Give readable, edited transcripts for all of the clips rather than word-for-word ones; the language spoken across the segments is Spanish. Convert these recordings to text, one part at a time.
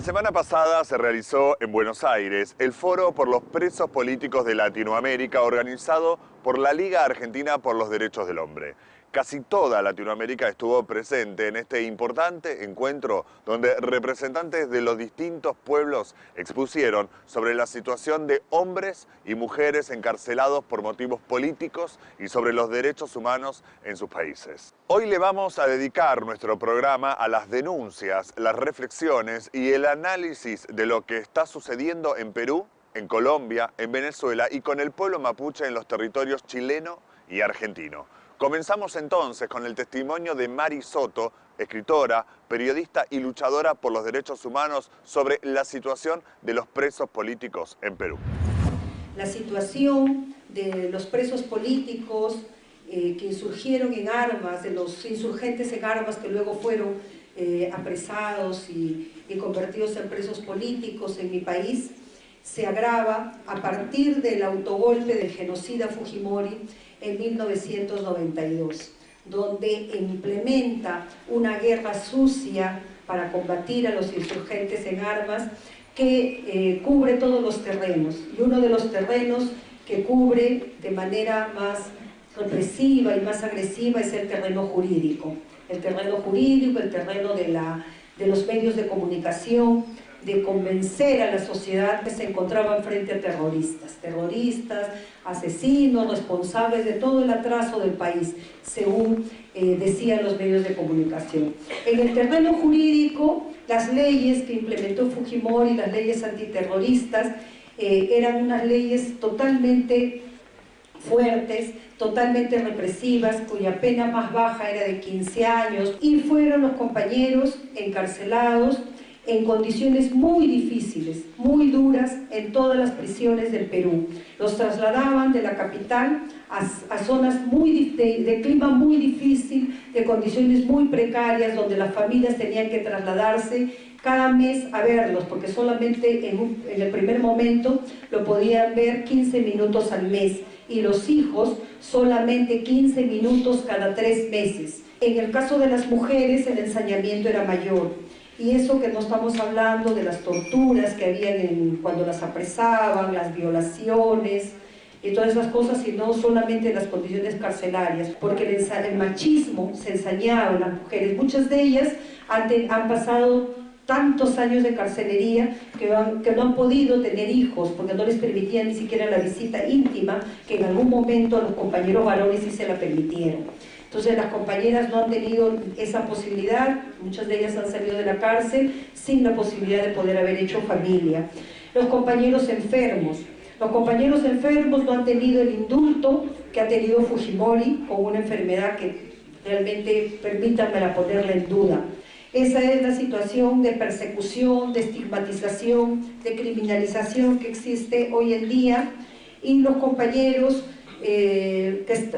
semana pasada se realizó en Buenos Aires el Foro por los Presos Políticos de Latinoamérica, organizado por la Liga Argentina por los Derechos del Hombre. Casi toda Latinoamérica estuvo presente en este importante encuentro donde representantes de los distintos pueblos expusieron sobre la situación de hombres y mujeres encarcelados por motivos políticos y sobre los derechos humanos en sus países. Hoy le vamos a dedicar nuestro programa a las denuncias, las reflexiones y el análisis de lo que está sucediendo en Perú, en Colombia, en Venezuela y con el pueblo mapuche en los territorios chileno y argentino. Comenzamos entonces con el testimonio de Mari Soto, escritora, periodista y luchadora por los derechos humanos sobre la situación de los presos políticos en Perú. La situación de los presos políticos que insurgieron en armas, de los insurgentes en armas que luego fueron apresados y convertidos en presos políticos en mi país, se agrava a partir del autogolpe del genocida Fujimori en 1992, donde implementa una guerra sucia para combatir a los insurgentes en armas que cubre todos los terrenos. Y uno de los terrenos que cubre de manera más represiva y más agresiva es el terreno jurídico. El terreno jurídico, el terreno de los medios de comunicación, de convencer a la sociedad que se encontraban frente a terroristas, asesinos, responsables de todo el atraso del país, según decían los medios de comunicación. En el terreno jurídico, las leyes que implementó Fujimori, las leyes antiterroristas, eran unas leyes totalmente fuertes, totalmente represivas, cuya pena más baja era de 15 años, y fueron los compañeros encarcelados en condiciones muy difíciles, muy duras, en todas las prisiones del Perú. Los trasladaban de la capital a zonas de clima muy difícil, de condiciones muy precarias, donde las familias tenían que trasladarse cada mes a verlos, porque solamente en el primer momento lo podían ver 15 minutos al mes, y los hijos solamente 15 minutos cada 3 meses. En el caso de las mujeres, el ensañamiento era mayor. Y eso que no estamos hablando de las torturas que habían cuando las apresaban, las violaciones y todas esas cosas, sino solamente las condiciones carcelarias, porque el machismo se ensañaba en las mujeres. Muchas de ellas han pasado tantos años de carcelería que no han podido tener hijos, porque no les permitían ni siquiera la visita íntima, que en algún momento a los compañeros varones sí se la permitieron. Entonces las compañeras no han tenido esa posibilidad, muchas de ellas han salido de la cárcel sin la posibilidad de poder haber hecho familia. Los compañeros enfermos no han tenido el indulto que ha tenido Fujimori con una enfermedad que realmente, permítanmela ponerla en duda. Esa es la situación de persecución, de estigmatización, de criminalización que existe hoy en día, y los compañeros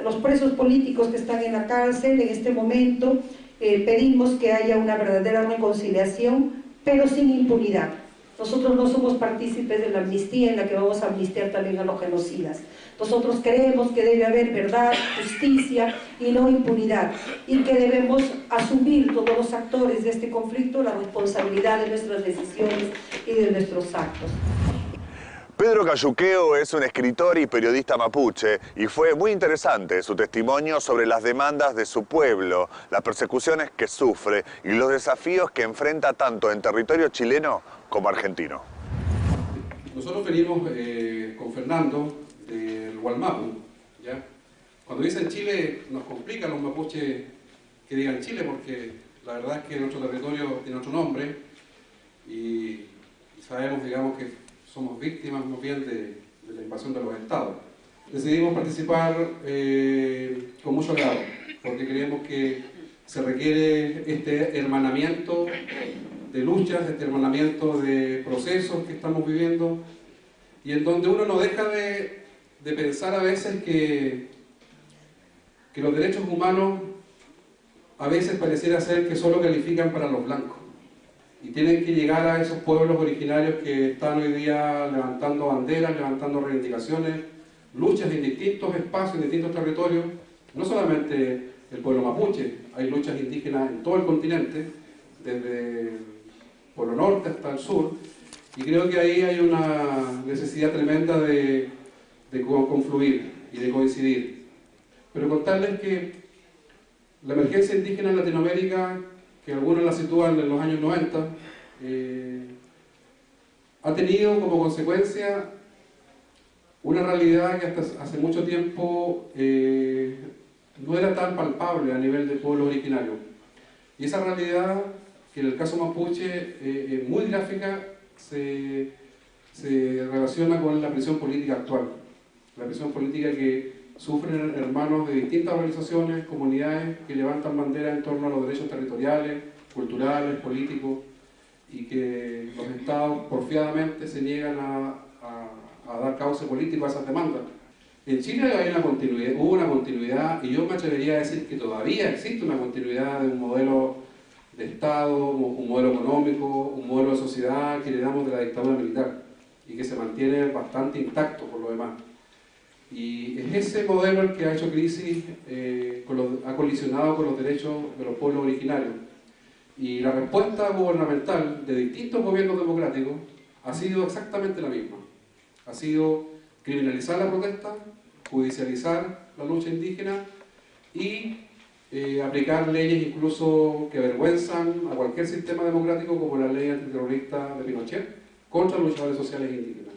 los presos políticos que están en la cárcel en este momento, pedimos que haya una verdadera reconciliación, pero sin impunidad. Nosotros no somos partícipes de la amnistía en la que vamos a amnistiar también a los genocidas. Nosotros creemos que debe haber verdad, justicia y no impunidad, y que debemos asumir todos los actores de este conflicto la responsabilidad de nuestras decisiones y de nuestros actos. Pedro Cayuqueo es un escritor y periodista mapuche y fue muy interesante su testimonio sobre las demandas de su pueblo, las persecuciones que sufre y los desafíos que enfrenta tanto en territorio chileno como argentino. Nosotros venimos con Fernando del Gualmapu, ¿ya? Cuando dicen Chile nos complica a los mapuches que digan Chile, porque la verdad es que nuestro territorio tiene otro nombre y sabemos, digamos, que somos víctimas más bien de la invasión de los estados. Decidimos participar con mucho agrado, porque creemos que se requiere este hermanamiento de luchas, este hermanamiento de procesos que estamos viviendo, y en donde uno no deja de pensar a veces que los derechos humanos a veces pareciera ser que solo califican para los blancos. Y tienen que llegar a esos pueblos originarios que están hoy día levantando banderas, levantando reivindicaciones, luchas en distintos espacios, en distintos territorios, no solamente el pueblo mapuche, hay luchas indígenas en todo el continente, desde Polo Norte hasta el sur, y creo que ahí hay una necesidad tremenda de confluir y de coincidir. Pero contarles que la emergencia indígena en Latinoamérica, que algunos la sitúan en los años 90, ha tenido como consecuencia una realidad que hasta hace mucho tiempo no era tan palpable a nivel de pueblo originario. Y esa realidad, que en el caso mapuche muy gráfica, se relaciona con la presión política actual. La presión política que sufren hermanos de distintas organizaciones, comunidades que levantan banderas en torno a los derechos territoriales, culturales, políticos, y que los estados porfiadamente se niegan a dar cauce político a esas demandas. En Chile hay una continuidad, hubo una continuidad, y yo me atrevería a decir que todavía existe una continuidad de un modelo de Estado, un modelo económico, un modelo de sociedad que heredamos de la dictadura militar y que se mantiene bastante intacto por lo demás. Y es ese modelo el que ha hecho crisis, ha colisionado con los derechos de los pueblos originarios. Y la respuesta gubernamental de distintos gobiernos democráticos ha sido exactamente la misma. Ha sido criminalizar la protesta, judicializar la lucha indígena y aplicar leyes incluso que avergüenzan a cualquier sistema democrático, como la ley antiterrorista de Pinochet contra luchadores sociales indígenas.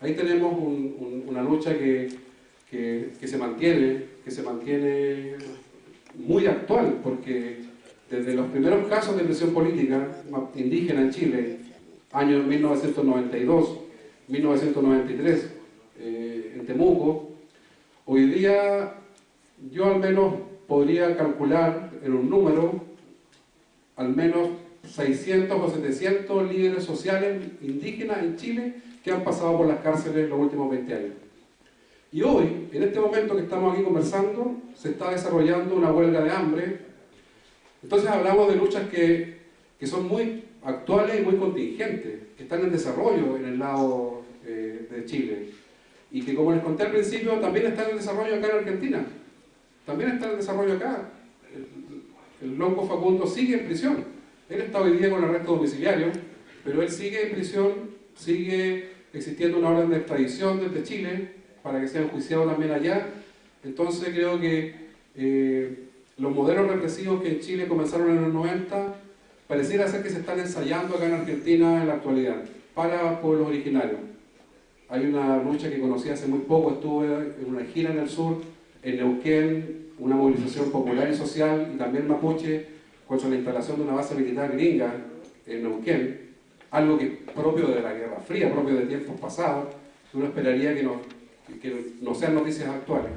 Ahí tenemos una lucha que se mantiene muy actual, porque desde los primeros casos de presión política indígena en Chile, años 1992, 1993, en Temuco, hoy día yo al menos podría calcular en un número al menos 600 o 700 líderes sociales indígenas en Chile que han pasado por las cárceles en los últimos 20 años. Y hoy, en este momento que estamos aquí conversando, se está desarrollando una huelga de hambre. Entonces hablamos de luchas que son muy actuales y muy contingentes, que están en desarrollo en el lado de Chile. Y que, como les conté al principio, también están en desarrollo acá en Argentina. También está en desarrollo acá. El lonco Facundo sigue en prisión. Él está hoy día con arresto domiciliario, pero él sigue en prisión, sigue existiendo una orden de extradición desde Chile para que sea enjuiciado también allá. Entonces creo que los modelos represivos que en Chile comenzaron en los 90 pareciera ser que se están ensayando acá en Argentina en la actualidad para pueblos originarios. Hay una lucha que conocí hace muy poco, estuve en una gira en el sur, en Neuquén, una movilización popular y social, y también mapuche, contra la instalación de una base militar gringa en Neuquén, algo que propio de la Guerra Fría, propio de tiempos pasados, que uno esperaría que no sean noticias actuales.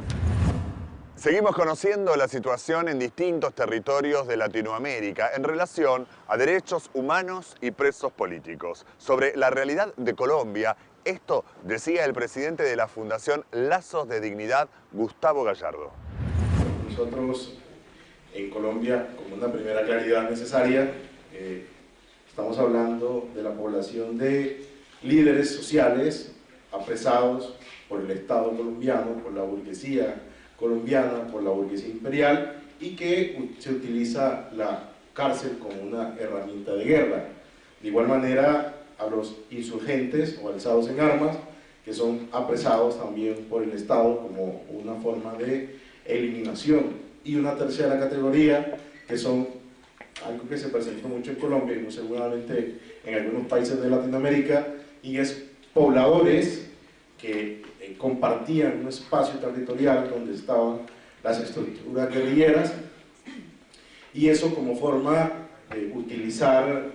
Seguimos conociendo la situación en distintos territorios de Latinoamérica en relación a derechos humanos y presos políticos. Sobre la realidad de Colombia, esto decía el presidente de la Fundación Lazos de Dignidad, Gustavo Gallardo. Nosotros en Colombia, como una primera claridad necesaria, estamos hablando de la población de líderes sociales apresados por el Estado colombiano, por la burguesía colombiana, por la burguesía imperial, y que se utiliza la cárcel como una herramienta de guerra. De igual manera, a los insurgentes o alzados en armas, que son apresados también por el Estado como una forma de eliminación. Y una tercera categoría, que son algo que se presentó mucho en Colombia y muy seguramente en algunos países de Latinoamérica, y es pobladores que compartían un espacio territorial donde estaban las estructuras guerrilleras, y eso como forma de utilizar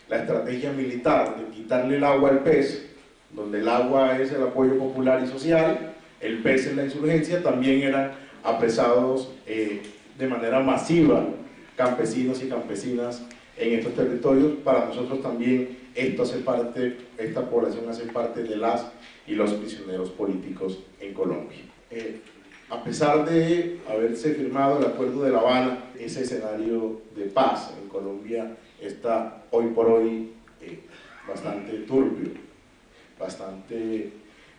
la estrategia militar de quitarle el agua al pez, donde el agua es el apoyo popular y social, el pez es la insurgencia. También eran apresados de manera masiva campesinos y campesinas en estos territorios. Para nosotros también esta población hace parte de las y los prisioneros políticos en Colombia. A pesar de haberse firmado el Acuerdo de La Habana, ese escenario de paz en Colombia está hoy por hoy bastante turbio, bastante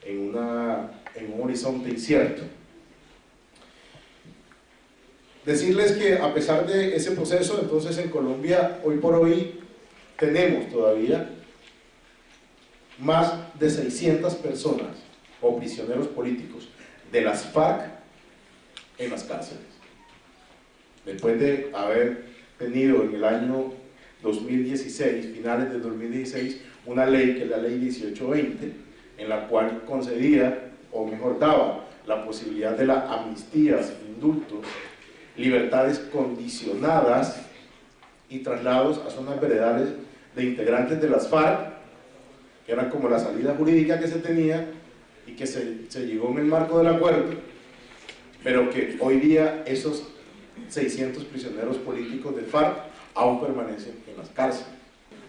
en un horizonte incierto. Decirles que a pesar de ese proceso, entonces en Colombia hoy por hoy tenemos todavía más de 600 personas o prisioneros políticos de las FARC en las cárceles. Después de haber tenido en el año 2016, finales de 2016, una ley que es la ley 1820, en la cual concedía, o mejor daba, la posibilidad de la amnistía sin indultos, libertades condicionadas y traslados a zonas veredales de integrantes de las FARC, que era como la salida jurídica que se tenía y que se llegó en el marco del acuerdo, pero que hoy día esos 600 prisioneros políticos de FARC aún permanecen en las cárceles.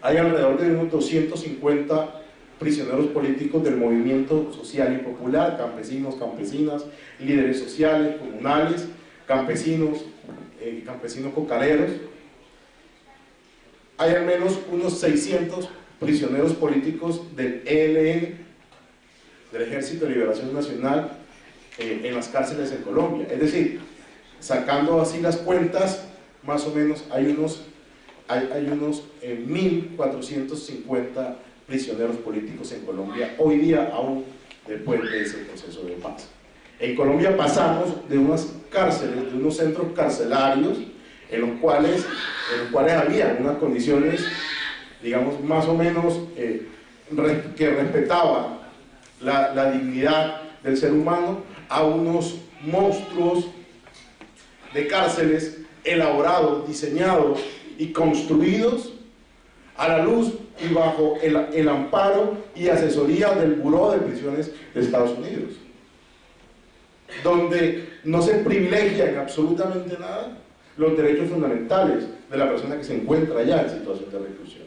Hay alrededor de unos 250 prisioneros políticos del movimiento social y popular, campesinos, campesinas, líderes sociales, comunales, campesinos, campesinos cocaleros. Hay al menos unos 600 prisioneros políticos del ELN, del Ejército de Liberación Nacional, en las cárceles en Colombia. Es decir, sacando así las cuentas, más o menos hay unos 1.450 prisioneros políticos en Colombia, hoy día aún después de ese proceso de paz. En Colombia pasamos de unas cárceles, de unos centros carcelarios, en los cuales había unas condiciones, digamos, más o menos que respetaban la dignidad del ser humano, a unos monstruos de cárceles elaborados, diseñados y construidos a la luz y bajo el amparo y asesoría del Buró de Prisiones de Estados Unidos, donde no se privilegian absolutamente nada los derechos fundamentales de la persona que se encuentra allá en situación de reclusión.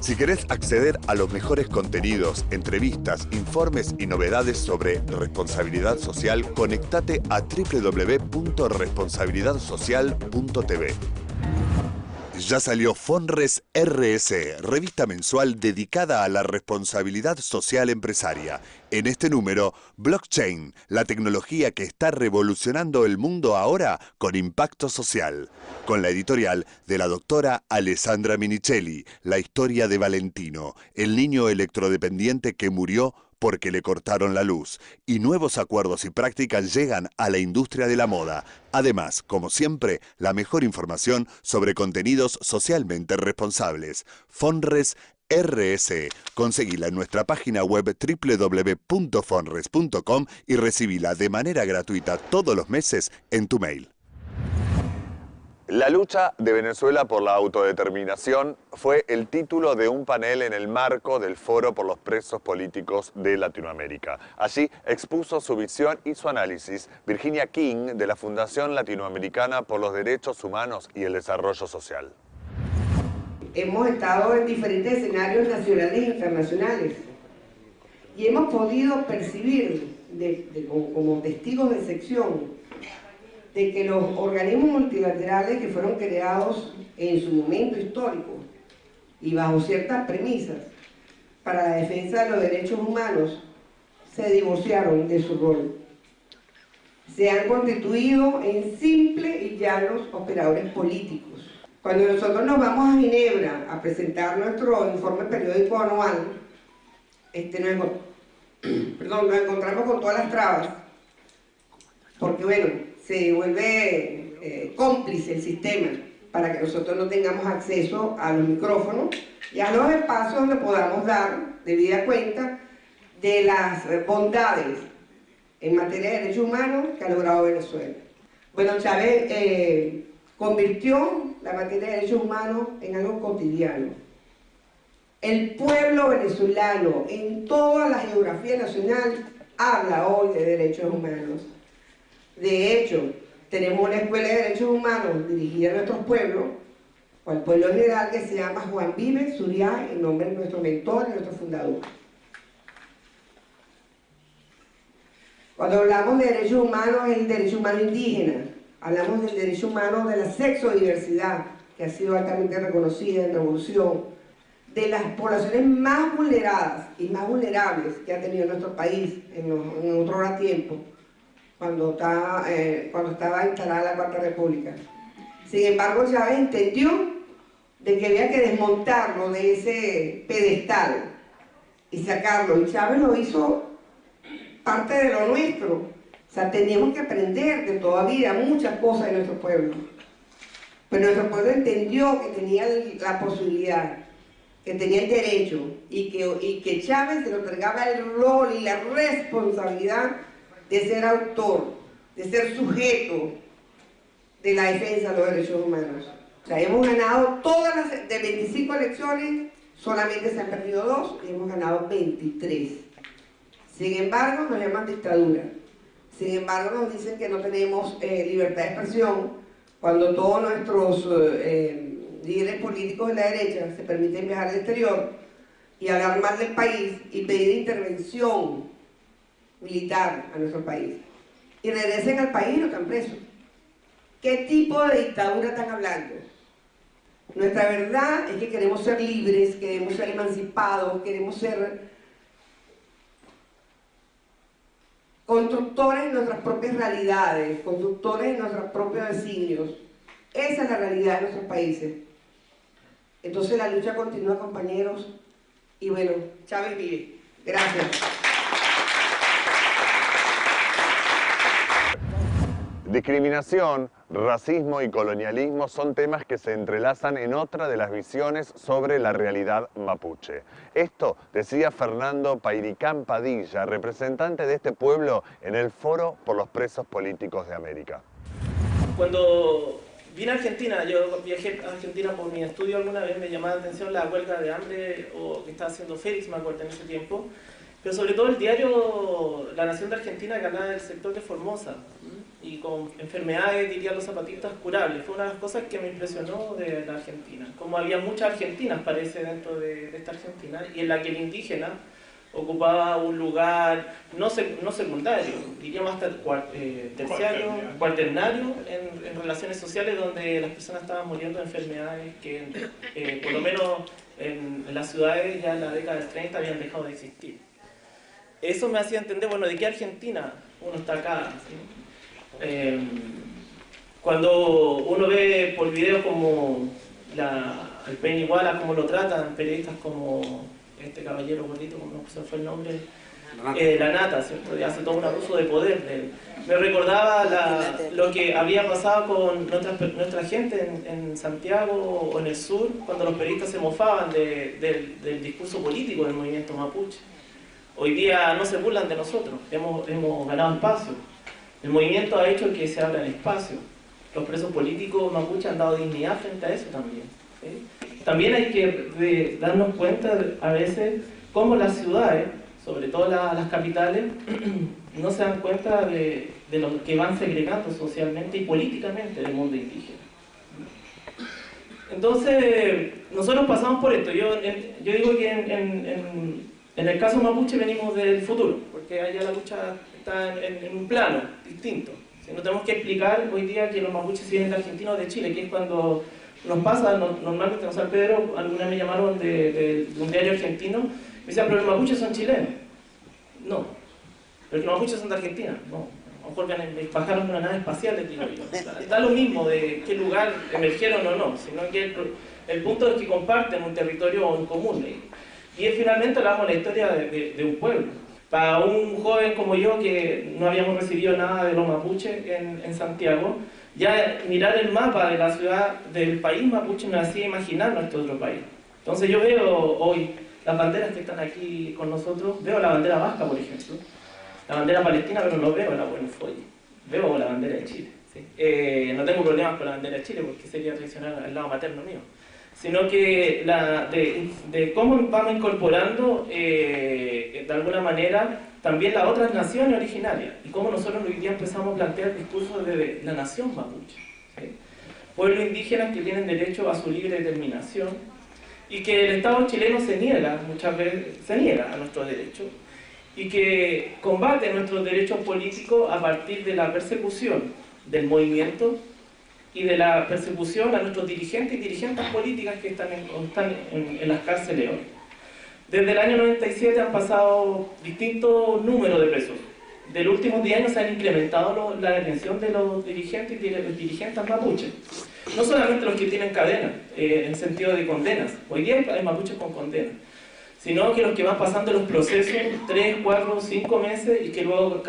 Si querés acceder a los mejores contenidos, entrevistas, informes y novedades sobre responsabilidad social, conectate a www.responsabilidadsocial.tv. Ya salió Fonres RS, revista mensual dedicada a la responsabilidad social empresaria. En este número, blockchain, la tecnología que está revolucionando el mundo ahora con impacto social. Con la editorial de la doctora Alessandra Minichelli, la historia de Valentino, el niño electrodependiente que murió porque le cortaron la luz, y nuevos acuerdos y prácticas llegan a la industria de la moda. Además, como siempre, la mejor información sobre contenidos socialmente responsables. Fonres RS. Conseguila en nuestra página web www.fonres.com y recibila de manera gratuita todos los meses en tu mail. La lucha de Venezuela por la autodeterminación fue el título de un panel en el marco del Foro por los Presos Políticos de Latinoamérica. Allí expuso su visión y su análisis Virginia King, de la Fundación Latinoamericana por los Derechos Humanos y el Desarrollo Social. Hemos estado en diferentes escenarios nacionales e internacionales y hemos podido percibir como testigos de excepción de que los organismos multilaterales que fueron creados en su momento histórico y bajo ciertas premisas para la defensa de los derechos humanos se divorciaron de su rol. Se han constituido en simples y llanos operadores políticos. Cuando nosotros nos vamos a Ginebra a presentar nuestro informe periódico anual, nos encontramos con todas las trabas, porque bueno, se vuelve cómplice el sistema para que nosotros no tengamos acceso a los micrófonos y a los espacios donde podamos dar debida cuenta de las bondades en materia de derechos humanos que ha logrado Venezuela. Bueno, Chávez convirtió la materia de derechos humanos en algo cotidiano. El pueblo venezolano en toda la geografía nacional habla hoy de derechos humanos. De hecho, tenemos una escuela de derechos humanos dirigida a nuestros pueblos, o al pueblo en general, que se llama Juan Vives Zuria, en nombre de nuestro mentor y nuestro fundador. Cuando hablamos de derechos humanos, es el derecho humano indígena, hablamos del derecho humano de la sexodiversidad, que ha sido altamente reconocida en la revolución, de las poblaciones más vulneradas y más vulnerables que ha tenido nuestro país en otro tiempo, cuando estaba instalada la Cuarta República. Sin embargo, Chávez entendió de que había que desmontarlo de ese pedestal y sacarlo. Y Chávez lo hizo parte de lo nuestro. O sea, teníamos que aprender de todavía muchas cosas de nuestro pueblo. Pero nuestro pueblo entendió que tenía la posibilidad, que tenía el derecho, y que Chávez se lo entregaba el rol y la responsabilidad de ser autor, de ser sujeto de la defensa de los derechos humanos. O sea, hemos ganado todas las, de 25 elecciones, solamente se han perdido 2 y hemos ganado 23. Sin embargo, nos llaman dictadura. Sin embargo, nos dicen que no tenemos libertad de expresión, cuando todos nuestros líderes políticos de la derecha se permiten viajar al exterior y hablar mal del país y pedir intervención militar a nuestro país. Y regresen al país y no están presos. ¿Qué tipo de dictadura están hablando? Nuestra verdad es que queremos ser libres, queremos ser emancipados, queremos ser constructores de nuestras propias realidades, constructores de nuestros propios designios. Esa es la realidad de nuestros países. Entonces la lucha continúa, compañeros, y bueno, Chávez vive. Gracias. Discriminación, racismo y colonialismo son temas que se entrelazan en otra de las visiones sobre la realidad mapuche. Esto decía Fernando Pairicán Padilla, representante de este pueblo en el Foro por los Presos Políticos de América. Cuando vine a Argentina, yo viajé a Argentina por mi estudio alguna vez, me llamaba la atención la huelga de hambre que estaba haciendo Félix, me acuerdo, en ese tiempo, pero sobre todo el diario La Nación de Argentina, que hablaba del sector de Formosa, y con enfermedades, dirían los zapatistas, curables. Fue una de las cosas que me impresionó de la Argentina, como había muchas argentinas, parece, dentro de esta Argentina, y en la que el indígena ocupaba un lugar no secundario, diríamos hasta terciario, cuaternario en relaciones sociales, donde las personas estaban muriendo de enfermedades que por lo menos en las ciudades ya en la década del 30 habían dejado de existir. Eso me hacía entender, bueno, de qué Argentina uno está acá, ¿sí? Cuando uno ve por videos como el Peña Iguala, cómo lo tratan, periodistas como este caballero gordito, como no se fue el nombre, la Nata, ¿cierto? Y hace todo un abuso de poder. Me recordaba lo que había pasado con nuestra gente en Santiago o en el sur, cuando los periodistas se mofaban del discurso político del movimiento mapuche. Hoy día no se burlan de nosotros, hemos ganado espacio. El movimiento ha hecho que se abra el espacio. Los presos políticos mapuche han dado dignidad frente a eso también, ¿sí? También hay que darnos cuenta a veces cómo las ciudades, sobre todo las capitales, no se dan cuenta de lo que van segregando socialmente y políticamente del mundo indígena. Entonces, nosotros pasamos por esto. Yo digo que en el caso mapuche venimos del futuro, porque allá la lucha está en un plano distinto. ¿Sí? No tenemos que explicar hoy día que los mapuches vienen de Argentina o de Chile, que es cuando nos pasa, normalmente en San Pedro, alguna vez me llamaron de un diario argentino, me decían, pero los mapuches son chilenos. No, pero los mapuches son de Argentina. No, a lo mejor bajaron de una nave espacial, les digo yo. Da lo mismo de qué lugar emergieron o no, sino que el punto es que comparten un territorio en común. Y finalmente hablamos de la historia de un pueblo. Para un joven como yo, que no habíamos recibido nada de los mapuches en Santiago, ya mirar el mapa de la ciudad, del país mapuche, me hacía imaginar nuestro otro país. Entonces yo veo hoy las banderas que están aquí con nosotros, veo la bandera vasca, por ejemplo, la bandera palestina, pero no veo la Buenfolle, veo la bandera de Chile. ¿Sí? No tengo problemas con la bandera de Chile, porque sería traicionar al lado materno mío, sino que de cómo vamos incorporando de alguna manera también las otras naciones originarias, y cómo nosotros hoy día empezamos a plantear el discurso de la nación mapuche, ¿sí? Pueblos indígenas que tienen derecho a su libre determinación, y que el Estado chileno se niega, muchas veces se niega a nuestros derechos, y que combate nuestros derechos políticos a partir de la persecución del movimiento y de la persecución a nuestros dirigentes y dirigentes políticas que están en las cárceles hoy. Desde el año 97 han pasado distintos números de presos. De los últimos 10 años se han incrementado la detención de los dirigentes y de los dirigentes mapuches. No solamente los que tienen cadena, en sentido de condenas. Hoy día hay mapuches con condenas. Sino que los que van pasando los procesos 3, 4, 5 meses y que luego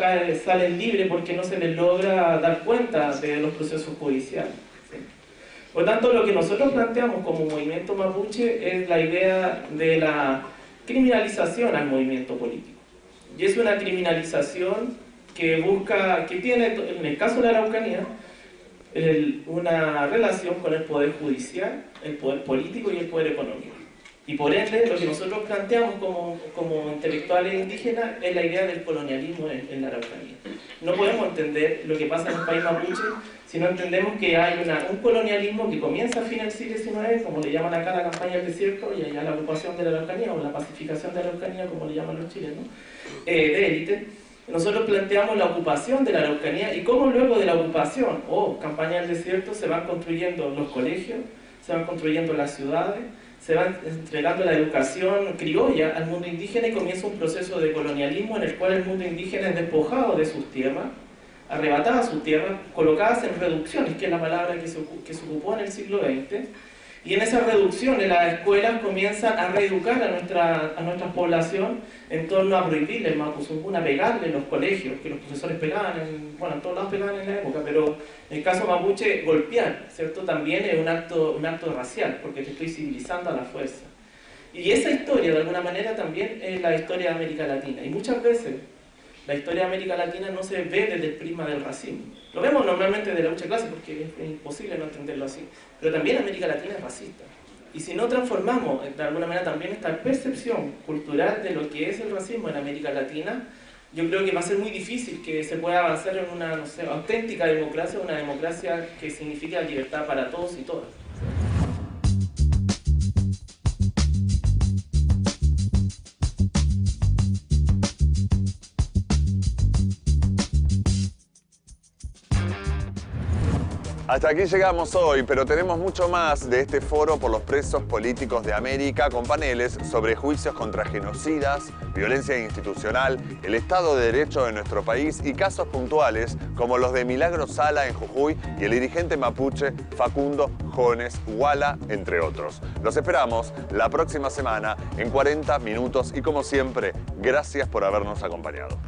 salen libres porque no se les logra dar cuenta de los procesos judiciales. ¿Sí? Por lo tanto, lo que nosotros planteamos como movimiento mapuche es la idea de la criminalización al movimiento político. Y es una criminalización que busca, que tiene, en el caso de la Araucanía, una relación con el poder judicial, el poder político y el poder económico. Y por ende, lo que nosotros planteamos como intelectuales indígenas es la idea del colonialismo en la Araucanía. No podemos entender lo que pasa en el país mapuche si no entendemos que hay un colonialismo que comienza a fines del siglo XIX, como le llaman acá la campaña del desierto, y allá la ocupación de la Araucanía, o la pacificación de la Araucanía, como le llaman los chilenos, de élite. Nosotros planteamos la ocupación de la Araucanía y cómo luego de la ocupación o campaña del desierto se van construyendo los colegios, se van construyendo las ciudades, se va entregando la educación criolla al mundo indígena y comienza un proceso de colonialismo en el cual el mundo indígena es despojado de sus tierras, arrebatada sus tierras, colocadas en reducciones, que es la palabra que se ocupó en el siglo XX, y en esas reducciones las escuelas comienzan a reeducar a nuestra población en torno a prohibirle el mapuzungún, a pegarle en los colegios, que los profesores pegaban, bueno, en todos lados pegaban en la época, pero en el caso mapuche, golpear, ¿cierto? También es un acto racial, porque te estoy civilizando a la fuerza. Y esa historia, de alguna manera, también es la historia de América Latina, y muchas veces la historia de América Latina no se ve desde el prisma del racismo. Lo vemos normalmente de la lucha de clases porque es imposible no entenderlo así. Pero también América Latina es racista. Y si no transformamos de alguna manera también esta percepción cultural de lo que es el racismo en América Latina, yo creo que va a ser muy difícil que se pueda avanzar en una, no sé, auténtica democracia, una democracia que signifique la libertad para todos y todas. Hasta aquí llegamos hoy, pero tenemos mucho más de este foro por los presos políticos de América, con paneles sobre juicios contra genocidas, violencia institucional, el Estado de Derecho de nuestro país y casos puntuales como los de Milagro Sala en Jujuy y el dirigente mapuche Facundo Jones Huala, entre otros. Los esperamos la próxima semana en 40 minutos y, como siempre, gracias por habernos acompañado.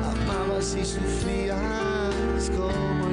Amabas y sufrías como